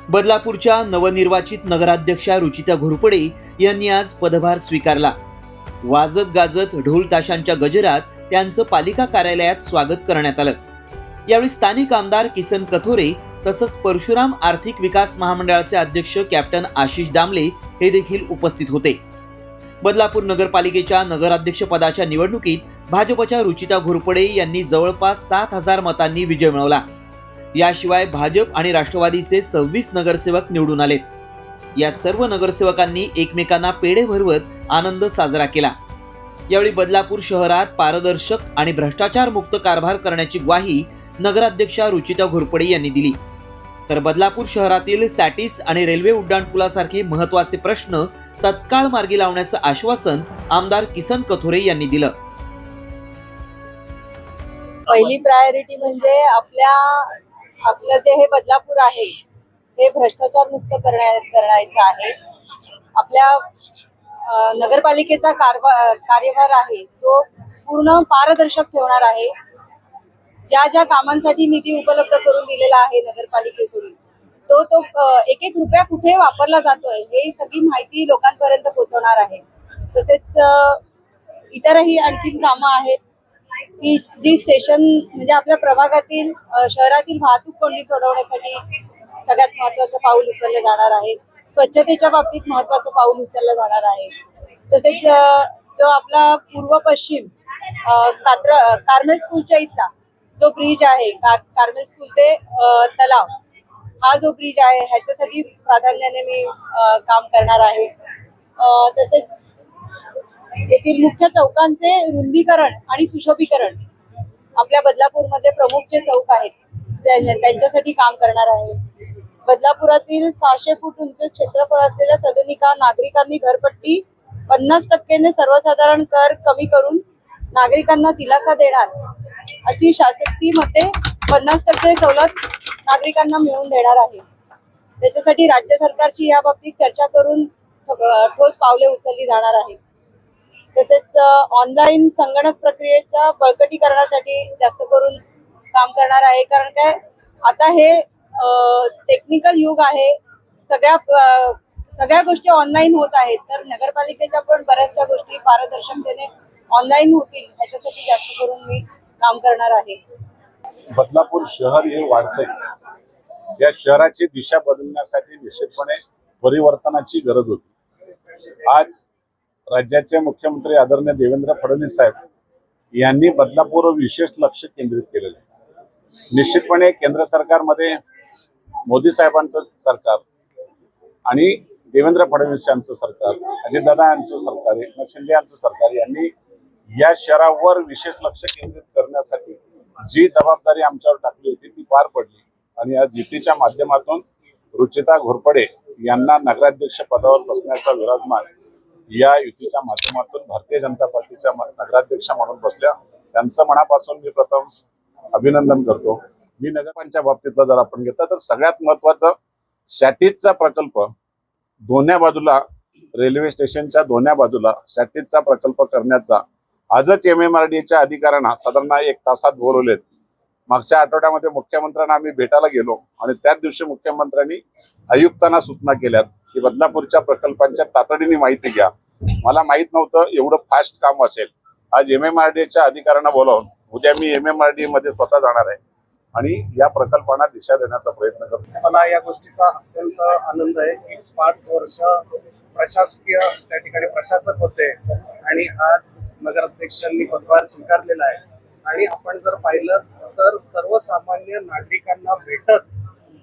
बदलापूरच्या नवनिर्वाचित नगराध्यक्षा रुचिता घोरपडे यांनी आज पदभार स्वीकारला। वाजत गाजत ढोल ताशांच्या गजरात त्यांचं पालिका कार्यालयात स्वागत करण्यात आलं। यावेळी स्थानिक आमदार किसन कथोरे तसंच परशुराम आर्थिक विकास महामंडळाचे अध्यक्ष कॅप्टन आशिष दामले हे देखील उपस्थित होते। बदलापूर नगरपालिकेच्या नगराध्यक्ष पदाच्या निवडणुकीत भाजपच्या रुचिता घोरपडे यांनी जवळपास 7,000 मतांनी विजय मिळवला। याशिवाय भाजप आणि राष्ट्रवादीचे 26 नगरसेवक निवडून आलेत। या सर्व नगरसेवकांनी एकमेकांना पेढे भरवत आनंद साजरा केला। यावेळी बदलापूर शहरात पारदर्शक आणि भ्रष्टाचार मुक्त कारभार करण्याची ग्वाही नगराध्यक्षा रुचिता घोरपडे यांनी दिली। तर बदलापूर शहरातील सॅटिस आणि रेल्वे उड्डाणपुलासारखे महत्त्वाचे प्रश्न तत्काळ मार्गी लावण्याचं आश्वासन आमदार किसन कथोरे यांनी दिलं। पहिली प्रायोरिटी म्हणजे आपलं जे हे बदलापूर आहे हे भ्रष्टाचार मुक्त करायचं आहे। आपल्या नगरपालिकेचा कार्यभार आहे तो पूर्ण पारदर्शक ठेवणार आहे। ज्या ज्या कामांसाठी निधी उपलब्ध करून दिलेला आहे नगरपालिकेकडून तो एक एक रुपया कुठे वापरला जातोय हे सगळी माहिती लोकांपर्यंत पोहोचवणार आहे। तसेच इतरही आणखीन कामं आहेत की जी स्टेशन म्हणजे आपल्या प्रभागातील शहरातील वाहतूक कोंडी सोडवण्यासाठी सगळ्यात महत्त्वाचं पाऊल उचललं जाणार आहे। स्वच्छतेच्या बाबतीत महत्त्वाचं पाऊल उचललं जाणार आहे। तसेच जो आपला पूर्व पश्चिम कार्मेल स्कूलच्या इथला जो ब्रिज आहे कार्मेल स्कूल ते तलाव हा जो ब्रिज आहे ह्याच्यासाठी प्राधान्याने मी काम करणार आहे। तसेच येथील मुख्य चौकांचे रुंदीकरण आणि सुशोभीकरण आपल्या बदलापूरमध्ये प्रमुख जे चौक आहेत त्यांच्यासाठी काम करणार आहे। बदलापुरातील 600 फूट उंच क्षेत्रफळ असलेल्या सदनिका नागरिकांनी घरपट्टी 50% सर्वसाधारण कर कमी करून नागरिकांना दिलासा देणार अशी शासकीय मते 50% सवलत नागरिकांना मिळवून देणार आहे। त्याच्यासाठी राज्य सरकारची या बाबतीत चर्चा करून ठोस पावले उचलली जाणार आहेत। तसेच ऑनलाईन संगणक प्रक्रियेच्या बळकटीकरणासाठी जास्त करून काम करणार आहे। कारण काय आता हे टेक्निकल युग आहे, सगळ्या गोष्टी ऑनलाईन होत आहेत, तर नगरपालिकेच्या पण बऱ्याचशा गोष्टी पारदर्शकतेने ऑनलाईन होतील याच्यासाठी जास्त करून मी काम करणार आहे। बदलापूर शहर हे वाढतंय, या शहराची दिशा बदलण्यासाठी निश्चितपणे परिवर्तनाची गरज होती। आज राज्याचे मुख्यमंत्री आदरणीय देवेंद्र फडणवीस साहेब यांनी बदलापूरवर विशेष लक्ष केंद्रित केलेलं आहे। निश्चितपणे केंद्र सरकारमध्ये मोदी साहेबांचं सरकार आणि देवेंद्र फडणवीस यांचं सरकार, अजितदादा यांचं सरकार, एकनाथ शिंदे यांचं सरकार यांनी या शहरावर विशेष लक्ष केंद्रित करण्यासाठी जी जबाबदारी आमच्यावर टाकली होती ती पार पडली आणि या युतीच्या माध्यमातून रुचिता घोरपडे यांना नगराध्यक्ष पदावर बसण्याचा विराजमान या युतीच्या माध्यमातून भारतीय जनता पार्टीच्या नगराध्यक्ष म्हणून बसल्या। त्यांचं मनापासून मी प्रथम अभिनंदन करतो। मी नगरपालिकेच्या बाबतीतला जर आपण घेतलं तर सगळ्यात महत्वाचं सॅटिसचा प्रकल्प दोन्ही बाजूला रेल्वे स्टेशनच्या दोन्ही बाजूला सॅटिसचा प्रकल्प करण्याचा आजच MMRDAच्या अधिकाऱ्यांना साधारण 1 तासात बोलवलेत। मागच्या आठवड्यामध्ये मुख्यमंत्र्यांना आम्ही भेटायला गेलो आणि त्याच दिवशी मुख्यमंत्र्यांनी आयुक्तांना सूचना केल्यात की बदलापूरच्या प्रकल्पांच्या तातडीने माहिती घ्या। मला माहित नव्हतं एवढं फास्ट काम असेल। आज MMRDAच्या अधिकाऱ्यांना बोलावून उद्या मी MMRDA मध्ये स्वतः जाणार आहे आणि या प्रकल्पांना दिशा देण्याचा प्रयत्न करतो। मला या गोष्टीचा अत्यंत आनंद आहे की 5 वर्ष प्रशासकीय त्या ठिकाणी प्रशासक होते आणि आज नगराध्यक्षांनी पदभार स्वीकारलेला आहे। आणि आपण जर पाहिलं तर सर्वसामान्य नागरिकांना भेटत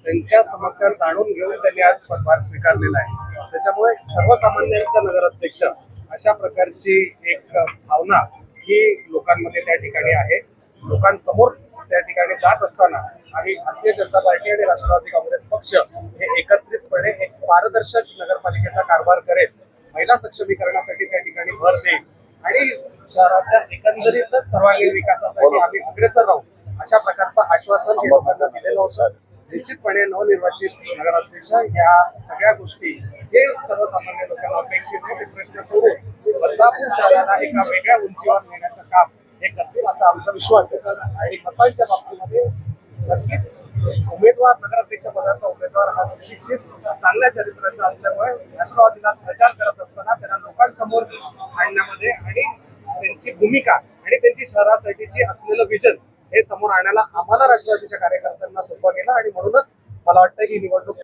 त्यांच्या समस्या जाणून घेऊन त्यांनी आज पदभार स्वीकारलेला आहे। त्याच्यामुळे सर्वसामान्यांचा नगराध्यक्ष अशा प्रकारची एक भावना ही लोकांमध्ये त्या ठिकाणी आहे। लोकांसमोर त्या ठिकाणी जात असताना आम्ही भारतीय जनता पार्टी आणि राष्ट्रवादी काँग्रेस पक्ष हे एकत्रितपणे एक पारदर्शक नगरपालिकेचा कारभार करेल, महिला सक्षमीकरणासाठी त्या ठिकाणी भर देईल आणि शहराच्या एकंदरीतच सर्वांगीण विकासासाठी आम्ही अग्रेसर राहू अशा प्रकारचं आश्वासन हे लोकांना दिलेलं होतं। निश्चितपणे नवनिर्वाचित नगराध्यक्ष या सगळ्या गोष्टी जे सर्वसामान्य लोकांना अपेक्षित आहे ते प्रश्न सोडून बदलापूर शहराला एका वेगळ्या उंचीवर नेण्याचं काम हे करतील असा आमचा विश्वास आहे। आणि मतांच्या बाबतीमध्ये नक्कीच उमेदवार नगराध्यक्ष पदाचा उमेदवार हा सुशिक्षित चांगल्या चरित्राचा असल्यामुळे राष्ट्रवादीला प्रचार करत असताना त्यांना लोकांसमोर आणण्यामध्ये आणि त्यांची भूमिका आणि त्यांची शहरासाठीची असलेलं विजन हे समोर आणायला आम्हाला राष्ट्रवादीच्या कार्यकर्त्यांना सोपं गेलं आणि म्हणूनच मला वाटतं ही निवडणूक